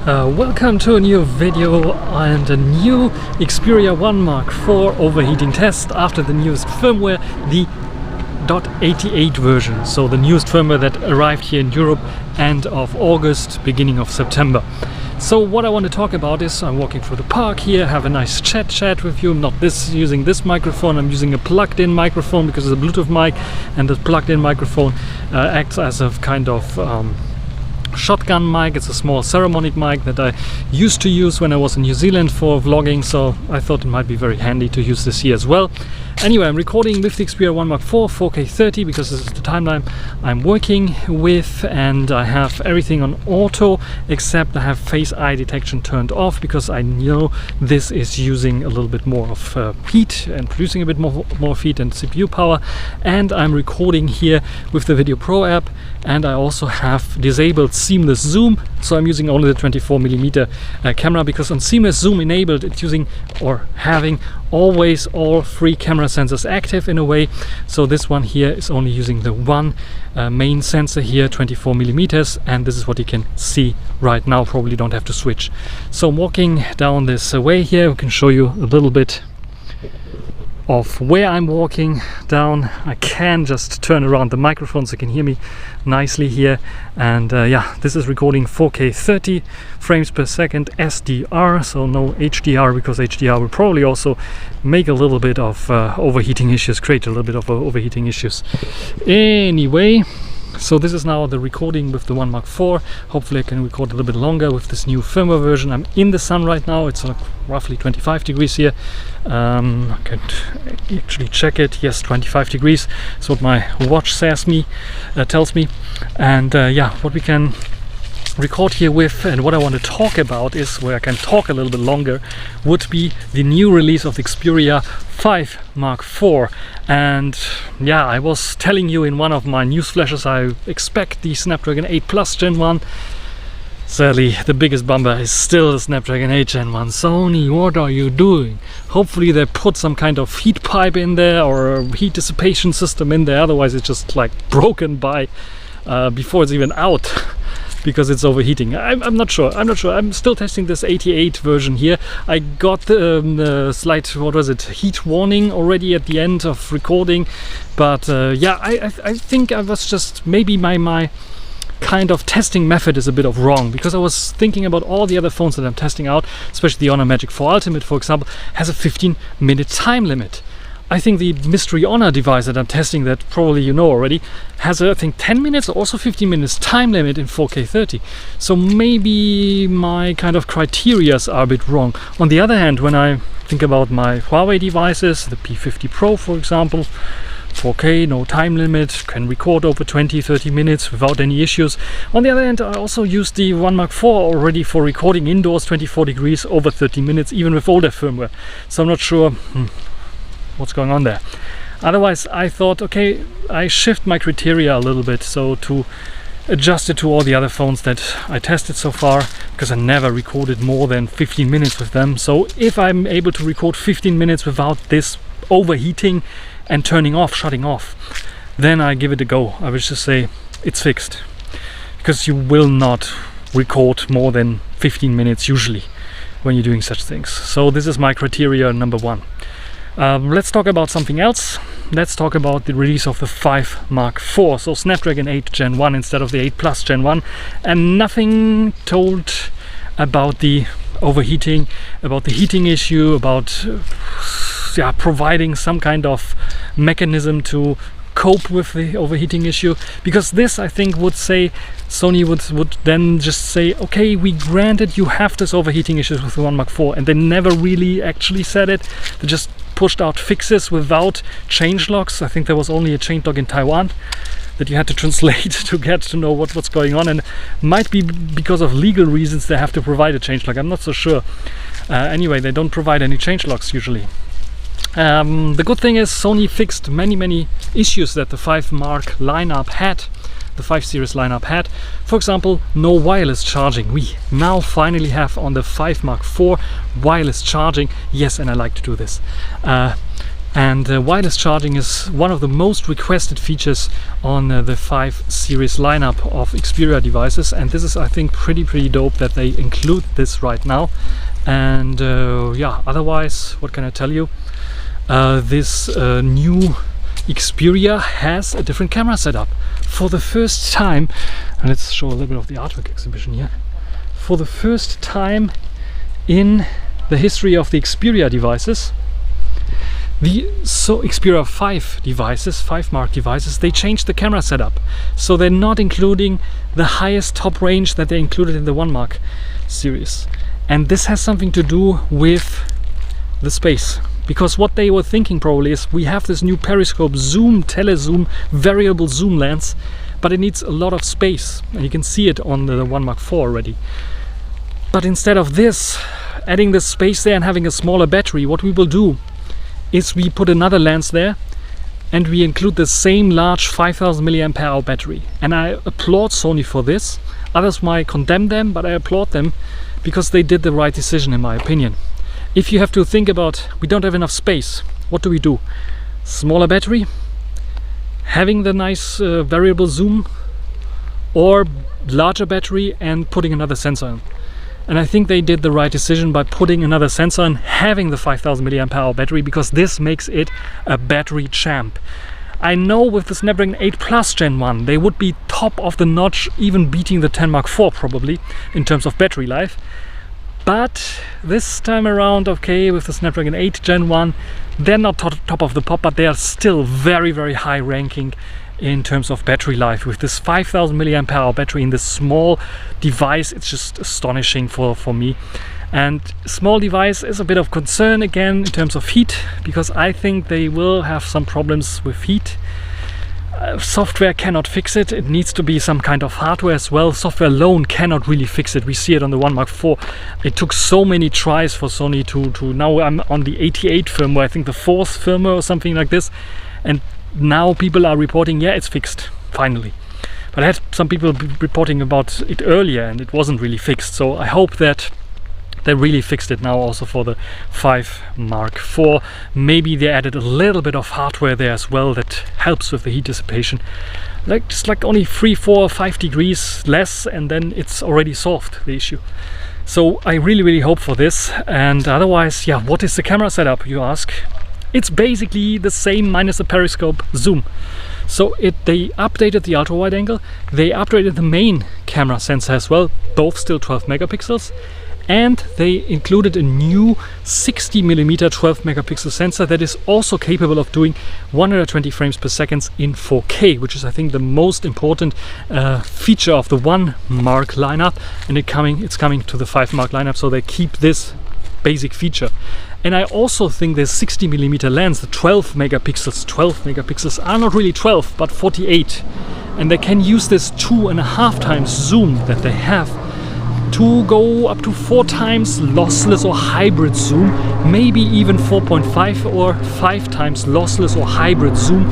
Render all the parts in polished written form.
Welcome to a new video and a new Xperia 1 Mark IV overheating test after the newest firmware, the .88 version, so the newest firmware that arrived here in Europe end of August, beginning of September. So what I want to talk about is I'm walking through the park here, have a nice chat with you. I'm not using this microphone, I'm using a plugged-in microphone because it's a Bluetooth mic, and the plugged-in microphone acts as a kind of shotgun mic. It's a small ceramic mic that I used to use when I was in New Zealand for vlogging, so I thought it might be very handy to use this here as well. Anyway, I'm recording with the Xperia 1 Mark IV 4K 30 because this is the timeline I'm working with, and I have everything on auto except I have Face Eye detection turned off because I know this is using a little bit more of heat and producing a bit more heat and CPU power. And I'm recording here with the Video Pro app, and I also have disabled seamless zoom, so I'm using only the 24mm camera because on seamless zoom enabled it's using or having always all three camera sensors active in a way. So this one here is only using the one main sensor here, 24mm, and this is what you can see right now. Probably don't have to switch. So I'm walking down this way here. I can show you a little bit of where I'm walking down. I can just turn around the microphone so you can hear me nicely here, and yeah, this is recording 4K 30 frames per second SDR, so no HDR, because HDR will probably also make a little bit of overheating issues, create a little bit of overheating issues. Anyway, so this is now the recording with the 1 Mark IV. Hopefully I can record a little bit longer with this new firmware version. I'm in the sun right now. It's roughly 25 degrees here. I can actually check it. Yes, 25 degrees. That's what my watch tells me. And yeah, what we can record here with, and what I want to talk about is where I can talk a little bit longer, would be the new release of the Xperia 5 Mark IV. And yeah, I was telling you in one of my news flashes I expect the Snapdragon 8 Plus Gen 1. Sadly, the biggest bumper is still the Snapdragon 8 Gen 1. Sony, what are you doing? Hopefully they put some kind of heat pipe in there or a heat dissipation system in there, otherwise it's just like broken by before it's even out. Because it's overheating. I'm not sure. I'm still testing this 88 version here. I got the slight, heat warning already at the end of recording. But yeah, I think I was just, maybe my kind of testing method is a bit of wrong, because I was thinking about all the other phones that I'm testing out, especially the Honor Magic 4 Ultimate, for example, has a 15-minute time limit. I think the Mystery Honor device that I'm testing, that probably you know already, has I think 10 minutes or also 15 minutes time limit in 4K 30. So maybe my kind of criterias are a bit wrong. On the other hand, when I think about my Huawei devices, the P50 Pro for example, 4K, no time limit, can record over 20-30 minutes without any issues. On the other hand, I also used the 1 Mark IV already for recording indoors 24 degrees over 30 minutes, even with older firmware. So I'm not sure what's going on there. Otherwise, I thought, okay, I shift my criteria a little bit, so to adjust it to all the other phones that I tested so far, because I never recorded more than 15 minutes with them. So if I'm able to record 15 minutes without this overheating and shutting off, then I give it a go. I would just say it's fixed, because you will not record more than 15 minutes usually when you're doing such things. So this is my criteria number one. Let's talk about something else. Let's talk about the release of the 5 Mark IV. So Snapdragon 8 Gen 1 instead of the 8 Plus Gen 1, and nothing told about the overheating, about the heating issue, about providing some kind of mechanism to cope with the overheating issue, because this, I think, would say, Sony would then just say, okay, we granted you have this overheating issues with the 1 Mark IV, and they never really actually said it. They just pushed out fixes without changelogs. I think there was only a changelog in Taiwan that you had to translate to get to know what's going on, and might be because of legal reasons they have to provide a changelog. I'm not so sure. Anyway, they don't provide any changelogs usually. The good thing is Sony fixed many issues that the 5 Mark lineup had, the 5 series lineup had. For example, no wireless charging. We now finally have on the 5 Mark IV wireless charging. Yes, and I like to do this. And wireless charging is one of the most requested features on the 5 series lineup of Xperia devices, and this is, I think, pretty dope that they include this right now. And yeah, otherwise, what can I tell you? This new Xperia has a different camera setup for the first time. And let's show a little bit of the artwork exhibition here. For the first time in the history of the Xperia devices, the Xperia 5 devices, 5 Mark devices, they changed the camera setup. So they're not including the highest top range that they included in the 1 Mark series. And this has something to do with the space. Because what they were thinking probably is, we have this new periscope zoom, telezoom, variable zoom lens, but it needs a lot of space. And you can see it on the 1 Mark IV already. But instead of this, adding this space there and having a smaller battery, what we will do is we put another lens there and we include the same large 5000 mAh battery. And I applaud Sony for this. Others might condemn them, but I applaud them because they did the right decision, in my opinion. If you have to think about, we don't have enough space, what do we do? Smaller battery, having the nice variable zoom, or larger battery and putting another sensor in. And I think they did the right decision by putting another sensor and having the 5000 mAh battery, because this makes it a battery champ. I know with the Snapdragon 8 Plus Gen 1 they would be top of the notch, even beating the 10 Mark IV probably in terms of battery life. But this time around, okay, with the Snapdragon 8 Gen 1, they're not top of the pop, but they are still very high ranking in terms of battery life. With this 5000 mAh battery in this small device, it's just astonishing for me. And small device is a bit of concern again in terms of heat, because I think they will have some problems with heat. Software cannot fix it. It needs to be some kind of hardware as well. Software alone cannot really fix it. We see it on the 1 Mark IV. It took so many tries for Sony to now I'm on the 88 firmware, I think the 4th firmware or something like this, and now people are reporting, yeah, it's fixed finally. But I had some people reporting about it earlier and it wasn't really fixed. So I hope that they really fixed it now also for the 5 Mark IV. Maybe they added a little bit of hardware there as well that helps with the heat dissipation. Just like only 3, 4, 5 degrees less, and then it's already solved, the issue. So I really hope for this. And otherwise, yeah, what is the camera setup, you ask? It's basically the same minus the periscope zoom. So they updated the ultra wide angle, they upgraded the main camera sensor as well, both still 12 megapixels. And they included a new 60mm 12 megapixel sensor that is also capable of doing 120 frames per second in 4K, which is, I think, the most important feature of the 1 Mark lineup. And it's coming to the 5 Mark lineup, so they keep this basic feature. And I also think the 60mm lens, the 12 megapixels are not really 12 but 48, and they can use this 2.5 times zoom that they have to go up to 4 times lossless or hybrid zoom, maybe even 4.5 or 5 times lossless or hybrid zoom.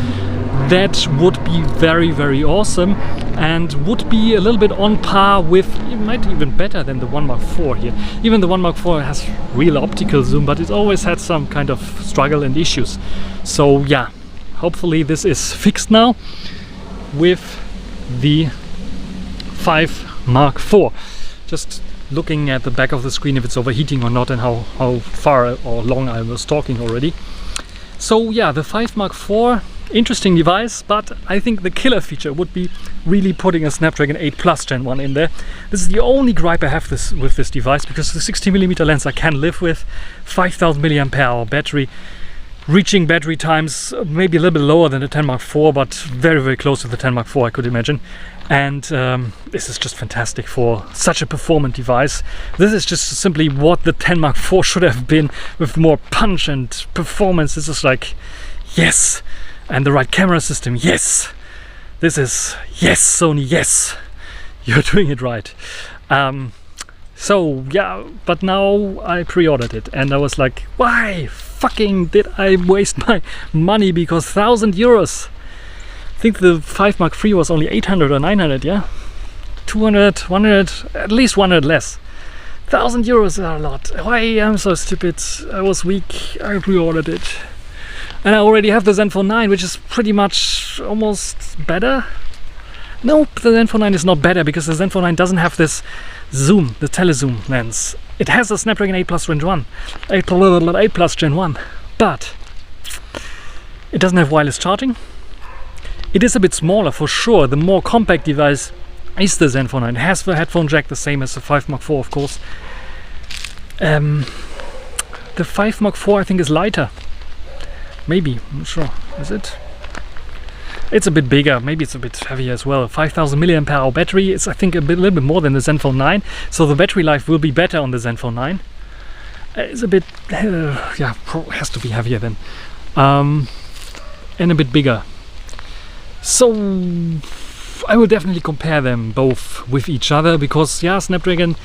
That would be very awesome and would be a little bit on par with, it might even better than the 1 Mark IV here. Even the 1 Mark IV has real optical zoom, but it's always had some kind of struggle and issues. So yeah, hopefully this is fixed now with the 5 Mark IV. Just looking at the back of the screen if it's overheating or not, and how far or long I was talking already. So yeah, the 5 Mark IV, interesting device, but I think the killer feature would be really putting a Snapdragon 8 Plus Gen 1 in there. This is the only gripe I have with this device, because the 60mm lens I can live with, 5000 mAh battery, reaching battery times maybe a little bit lower than the 10 Mark IV, but very close to the 10 Mark IV, I could imagine. And this is just fantastic for such a performant device. This is just simply what the 10 Mark IV should have been, with more punch and performance. This is like, yes. And the right camera system, yes. This is, yes, Sony, yes. You're doing it right. So yeah, but now I pre-ordered it and I was like, why fucking did I waste my money? Because €1,000. I think the 5 Mark III was only 800 or 900, yeah? 200, 100, at least 100 less. €1,000 are a lot. Why? I'm so stupid. I was weak. I pre-ordered it. And I already have the Zenfone 9, which is pretty much almost better. Nope, the Zenfone 9 is not better because the Zenfone 9 doesn't have this zoom, the telezoom lens. It has a Snapdragon 8 Plus Gen 1, 8 Plus Gen 1, but it doesn't have wireless charging. It is a bit smaller for sure. The more compact device is the Zenfone 9. It has the headphone jack, the same as the 5 Mark IV, of course. The 5 Mark IV I think is lighter. Maybe, I'm not sure. Is it? It's a bit bigger, maybe it's a bit heavier as well. 5000 mAh battery. It's I think a little bit more than the Zenfone 9, so the battery life will be better on the Zenfone 9. It's a bit, yeah, has to be heavier then, and a bit bigger. So I will definitely compare them both with each other because, yeah, Snapdragon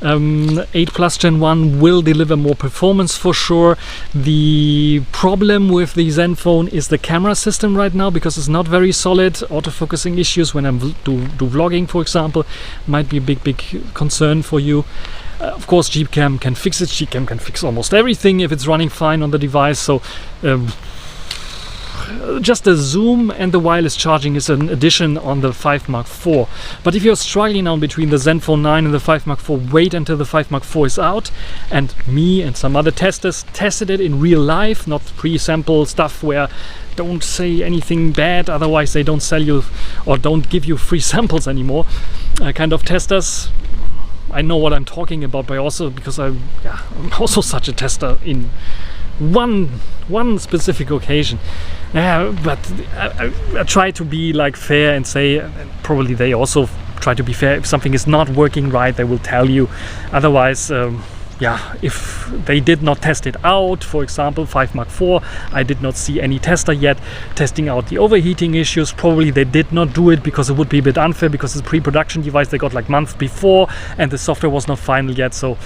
8 Plus Gen 1 will deliver more performance for sure. The problem with the Zenfone is the camera system right now because it's not very solid. Autofocusing issues when I do vlogging, for example, might be a big concern for you. Of course, Gcam can fix it. Gcam can fix almost everything if it's running fine on the device. So just the zoom and the wireless charging is an addition on the 5 Mark IV. But if you're struggling now between the Zenfone 9 and the 5 Mark IV, wait until the 5 Mark IV is out. And me and some other testers tested it in real life, not pre-sample stuff where don't say anything bad, otherwise they don't sell you or don't give you free samples anymore. Kind of testers. I know what I'm talking about, but also because I'm also such a tester in one specific occasion. But I try to be like fair and say, probably they also try to be fair. If something is not working right, they will tell you. Otherwise, yeah, if they did not test it out, for example 5 Mark IV, I did not see any tester yet testing out the overheating issues. Probably they did not do it because it would be a bit unfair, because it's a pre-production device they got like months before and the software was not final yet. So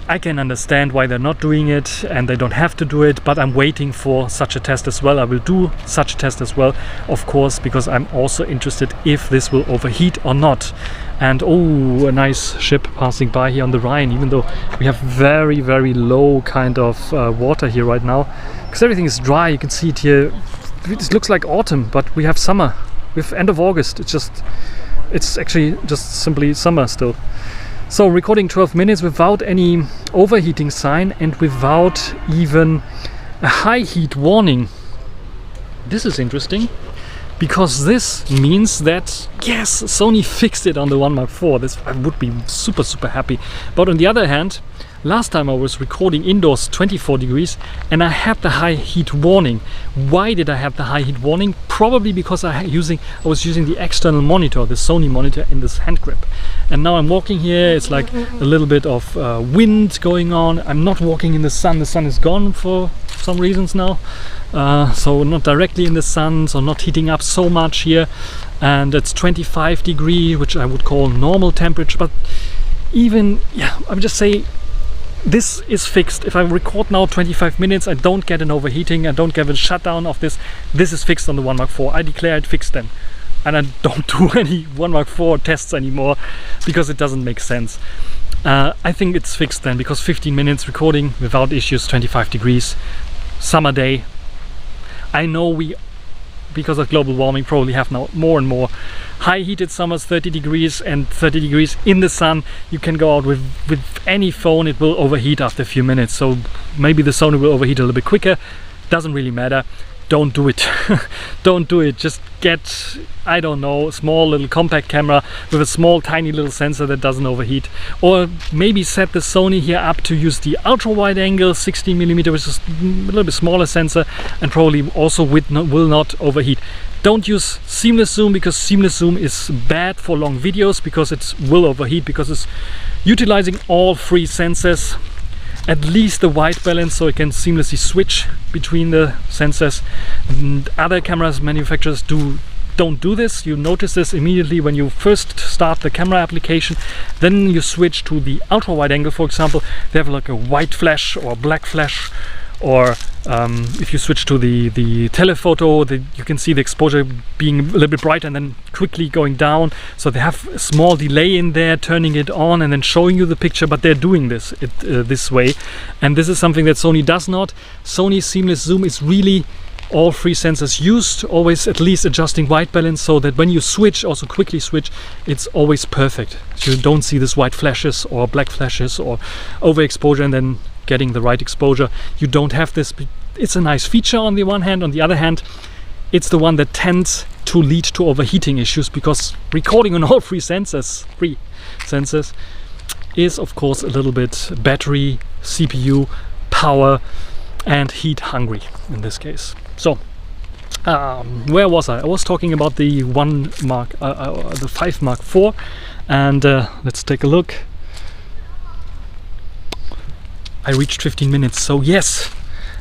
I can understand why they're not doing it and they don't have to do it, but I'm waiting for such a test as well. I will do such a test as well, of course, because I'm also interested if this will overheat or not. And oh, a nice ship passing by here on the Rhine, even though we have very very kind of water here right now, because everything is dry. You can see it here. It looks like autumn, but we have summer. We have end of August. It's actually just simply summer still. So recording 12 minutes without any overheating sign and without even a high heat warning. This is interesting, because this means that, yes, Sony fixed it on the 1 Mark IV. This, I would be super happy. But on the other hand, last time I was recording indoors 24 degrees and I had the high heat warning. Why did I have the high heat warning? Probably because I was using the external monitor, the Sony monitor, in this hand grip. And now I'm walking here, it's like a little bit of wind going on. I'm not walking in the sun is gone for some reasons now. So not directly in the sun, so not heating up so much here. And it's 25 degrees, which I would call normal temperature. But even, yeah, I'm just saying, this is fixed. If I record now 25 minutes, I don't get an overheating, I don't get a shutdown of this. This is fixed on the 1 Mark IV. I declare it fixed then. And I don't do any 1 Mark IV tests anymore because it doesn't make sense. I think it's fixed then, because 15 minutes recording without issues, 25 degrees, summer day. I know we, because of global warming, probably have now more and more high heated summers, 30 degrees and 30 degrees in the sun. You can go out with any phone, it will overheat after a few minutes. So maybe the Sony will overheat a little bit quicker. Doesn't really matter. Don't do it. Don't do it. Just get, I don't know, a small little compact camera with a small tiny little sensor that doesn't overheat. Or maybe set the Sony here up to use the ultra wide angle 16mm, which is a little bit smaller sensor, and probably also will not overheat. Don't use seamless zoom, because seamless zoom is bad for long videos, because it will overheat, because it's utilizing all three sensors. At least the white balance, so it can seamlessly switch between the sensors. And other cameras manufacturers don't do this. You notice this immediately when you first start the camera application. Then you switch to the ultra wide angle, for example. They have like a white flash or black flash or if you switch to the telephoto, you can see the exposure being a little bit brighter and then quickly going down. So they have a small delay in there, turning it on and then showing you the picture, but they're doing this this way. And this is something that Sony does not. Sony seamless zoom is really all three sensors used, always at least adjusting white balance, so that when you switch, also quickly switch, it's always perfect. So you don't see this white flashes or black flashes or overexposure and then getting the right exposure. You don't have this. It's a nice feature on the one hand. On the other hand, it's the one that tends to lead to overheating issues, because recording on all three sensors is of course a little bit battery, CPU, power and heat hungry in this case. So where was I? I was talking about the 5 Mark IV, and let's take a look. I reached 15 minutes, so yes,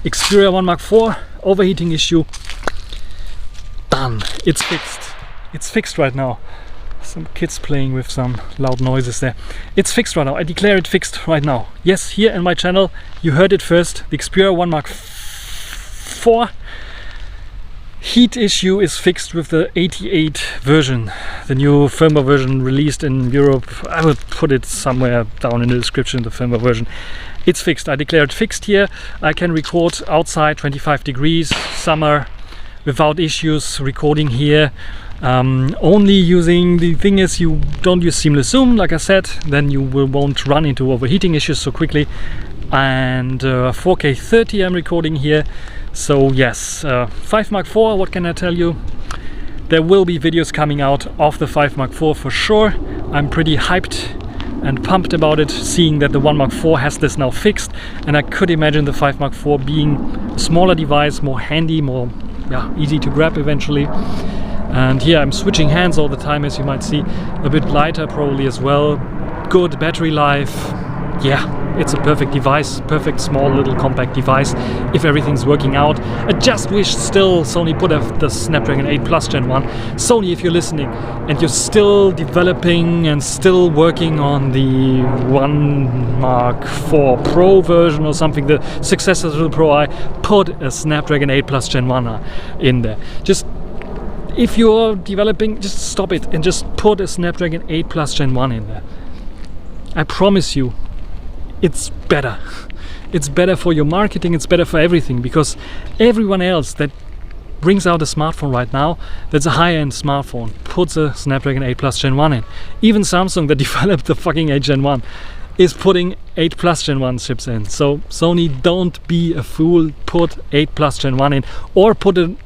Xperia 1 Mark IV overheating issue done. It's fixed. It's fixed right now. Some kids playing with some loud noises there. It's fixed right now. I declare it fixed right now. Yes, here in my channel you heard it first. The Xperia 1 Mark IV heat issue is fixed with the 88 version, the new firmware version released in Europe. I will put it somewhere down in the description, the firmware version. It's fixed. I declare it fixed here. I can record outside 25 degrees, summer, without issues recording here. Only using, the thing is, you don't use seamless zoom, like I said, then you won't run into overheating issues so quickly. And 4K 30 I'm recording here. So yes, 5 Mark IV, what can I tell you? There will be videos coming out of the 5 Mark IV for sure. I'm pretty hyped and pumped about it, seeing that the 1 Mark IV has this now fixed, and I could imagine the 5 Mark IV being a smaller device, more handy, more easy to grab eventually. And here I'm switching hands all the time, as you might see, a bit lighter probably as well. Good battery life. Yeah, it's a perfect device, perfect small little compact device if everything's working out. I just wish still Sony put have the Snapdragon 8 Plus Gen 1. Sony, if you're listening and you're still developing and still working on the 1 Mark IV Pro version or something, the successor to the Pro I, put a Snapdragon 8 Plus Gen 1 in there. Just, if you're developing, just stop it and just put a Snapdragon 8 Plus Gen 1 in there. I promise you, it's better. It's better for your marketing, it's better for everything, because everyone else that brings out a smartphone right now that's a high-end smartphone puts a Snapdragon 8 Plus Gen 1 in. Even Samsung that developed the fucking 8 Gen 1 is putting 8 Plus Gen 1 chips in. So Sony, don't be a fool, put 8 Plus Gen 1 in, or put a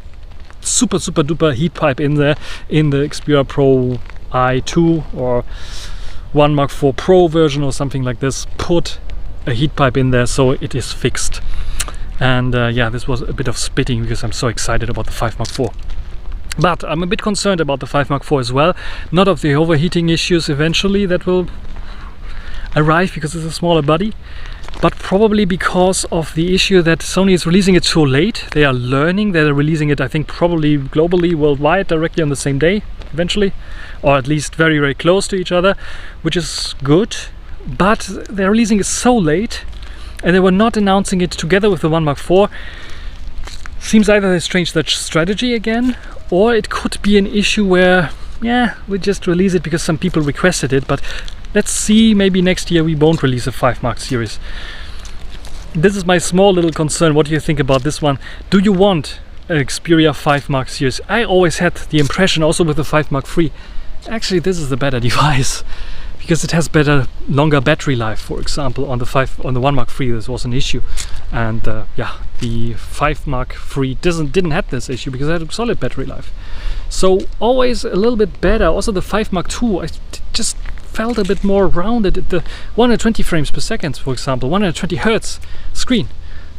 super duper heat pipe in there in the Xperia Pro i2 or 1 Mark IV Pro version or something like this. Put a heat pipe in there so it is fixed. And yeah, this was a bit of spitting because I'm so excited about the 5 Mark IV. But I'm a bit concerned about the 5 Mark IV as well. Not of the overheating issues eventually that will arrive because it's a smaller body, but probably because of the issue that Sony is releasing it so late. They are learning. They're releasing it, I think, probably globally, worldwide, directly on the same day eventually, or at least very, very close to each other, which is good. But they're releasing it so late, and they were not announcing it together with the 1 Mark IV. Seems either they've changed their strategy again, or it could be an issue where, yeah, we just release it because some people requested it. But let's see, maybe next year we won't release a 5 Mark series. This is my small little concern. What do you think about this one? Do you want an Xperia 5 Mark series? I always had the impression, also with the 5 Mark III, actually this is the better device, because it has better, longer battery life. For example, on the 1 Mark III this was an issue, and yeah, the 5 Mark III didn't have this issue because it had a solid battery life. So always a little bit better. Also the 5 Mark II, I just felt a bit more rounded. The 120 frames per second, for example, 120 Hertz screen.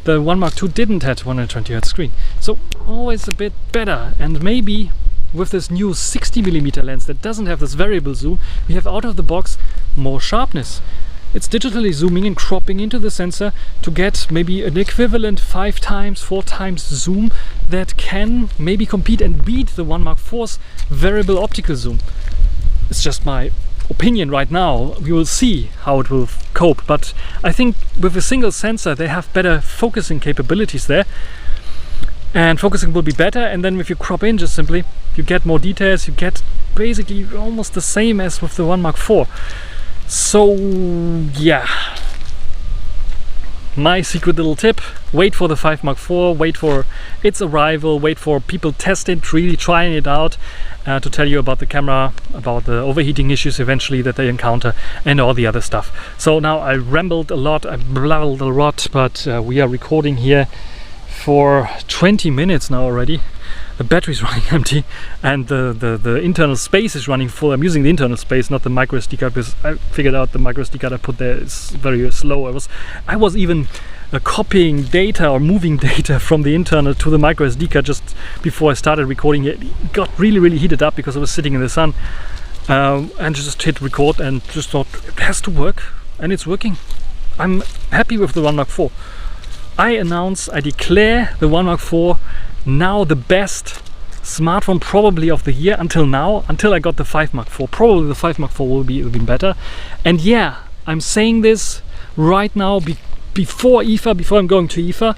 The 1 Mark II didn't have 120 Hertz screen. So always a bit better. And maybe with this new 60mm lens that doesn't have this variable zoom, we have out of the box more sharpness. It's digitally zooming and cropping into the sensor to get maybe an equivalent 5 times, 4 times zoom that can maybe compete and beat the 1 Mark IV's variable optical zoom. It's just my opinion right now. We will see how it will cope, but I think with a single sensor they have better focusing capabilities there, and focusing will be better. And then if you crop in, just simply you get more details, you get basically almost the same as with the 1 Mark IV. So yeah, my secret little tip: wait for the 5 Mark IV, wait for its arrival, wait for people testing it, really trying it out, to tell you about the camera, about the overheating issues eventually that they encounter, and all the other stuff. So now I rambled a lot, I blabbled a lot, but we are recording here for 20 minutes now already. The battery's running empty, and the internal space is running full. I'm using the internal space, not the micro SD card, because I figured out the micro SD card I put there is very slow. I was even copying data or moving data from the internal to the micro SD card just before I started recording. It got really heated up because I was sitting in the sun, and just hit record and just thought it has to work, and it's working. I'm happy with the 1 Mark IV. I declare the 1 Mark IV now the best smartphone probably of the year until now, until I got the 5 Mark IV. Probably the 5 Mark IV will be better. And yeah, I'm saying this right now before IFA, before I'm going to IFA,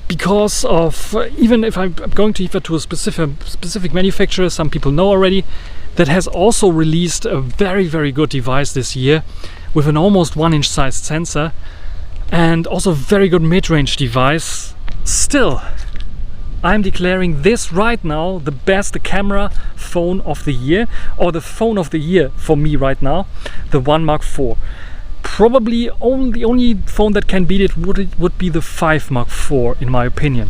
because of, even if I'm going to IFA to a specific manufacturer, some people know already, that has also released a very good device this year with an almost 1-inch sized sensor, and also very good mid-range device. Still, I'm declaring this right now the best camera phone of the year, or the phone of the year for me right now, the 1 Mark IV. Probably the only phone that can beat it would be the 5 Mark IV, in my opinion,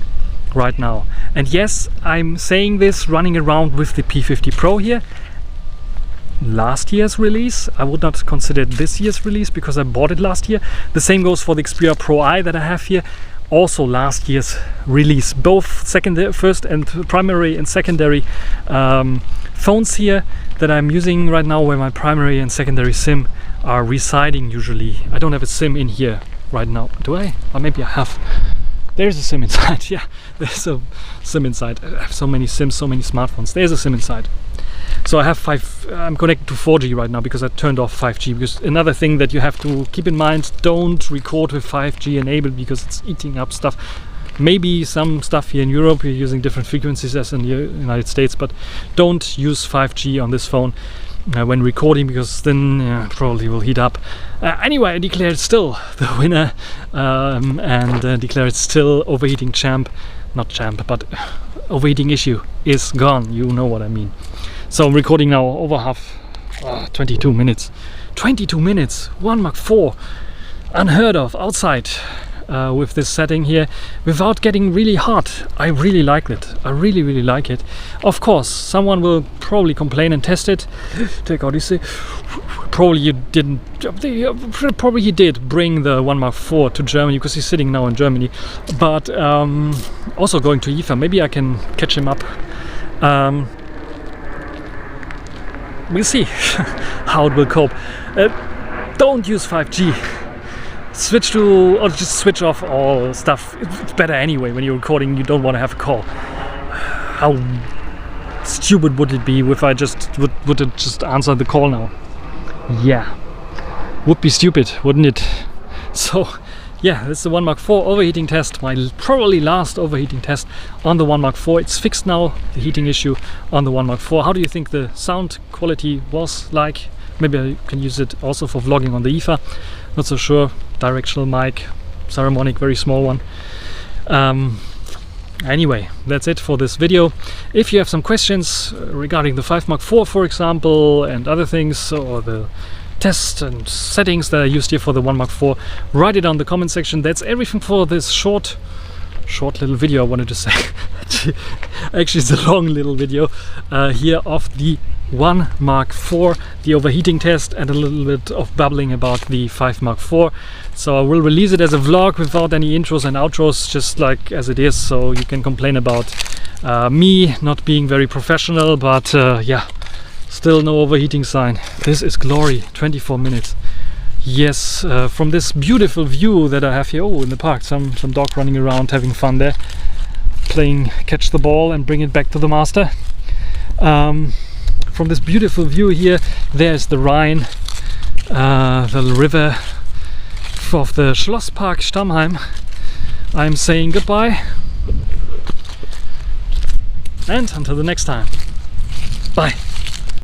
right now. And yes, I'm saying this running around with the P50 Pro here. Last year's release. I would not consider it this year's release because I bought it last year. The same goes for the Xperia Pro I that I have here. Also last year's release. Both first and primary and secondary phones here that I'm using right now, where my primary and secondary SIM are residing usually. I don't have a SIM in here right now. Do I? Or maybe I have. There's a SIM inside. Yeah, there's a SIM inside. I have so many SIMs, so many smartphones. There's a SIM inside. So I have I'm connected to 4G right now because I turned off 5G. Because another thing that you have to keep in mind, don't record with 5G enabled because it's eating up stuff. Maybe some stuff here in Europe you're using different frequencies as in the United States, but don't use 5G on this phone when recording, because then probably will heat up. Anyway, I declare it still the winner, and declare it still overheating champ. Not champ, but overheating issue is gone. You know what I mean. So I'm recording now over 22 minutes. 22 minutes, 1 Mark IV, unheard of outside, with this setting here, without getting really hot. I really like it. I really like it. Of course, someone will probably complain and test it. Take out this. Probably you didn't. Probably he did bring the 1 Mark IV to Germany because he's sitting now in Germany. But also going to IFA. Maybe I can catch him up. We'll see how it will cope. Don't use 5G. Switch to, or just switch off all stuff. It's better anyway when you're recording. You don't want to have a call. How stupid would it be if I just would it just answer the call now? Yeah, would be stupid, wouldn't it? So yeah, this is the 1 Mark IV overheating test, my probably last overheating test on the 1 Mark IV. It's fixed now, the heating issue on the 1 Mark IV. How do you think the sound quality was like? Maybe I can use it also for vlogging on the IFA. Not so sure. Directional mic, Saramonic, very small one. Anyway, that's it for this video. If you have some questions regarding the 5 Mark IV, for example, and other things, or the tests and settings that I used here for the 1 Mark IV, write it down in the comment section. That's everything for this short little video, I wanted to say. Actually, it's a long little video here of the 1 Mark IV, the overheating test, and a little bit of babbling about the 5 Mark IV. So I will release it as a vlog without any intros and outros, just like as it is, so you can complain about me not being very professional, but yeah, still no overheating sign. This is glory. 24 minutes. Yes, from this beautiful view that I have here. Oh, in the park, some dog running around having fun there, playing catch the ball and bring it back to the master. from this beautiful view here. There's the Rhine, the river of the Schlosspark Stammheim. I'm saying goodbye, and until the next time, bye.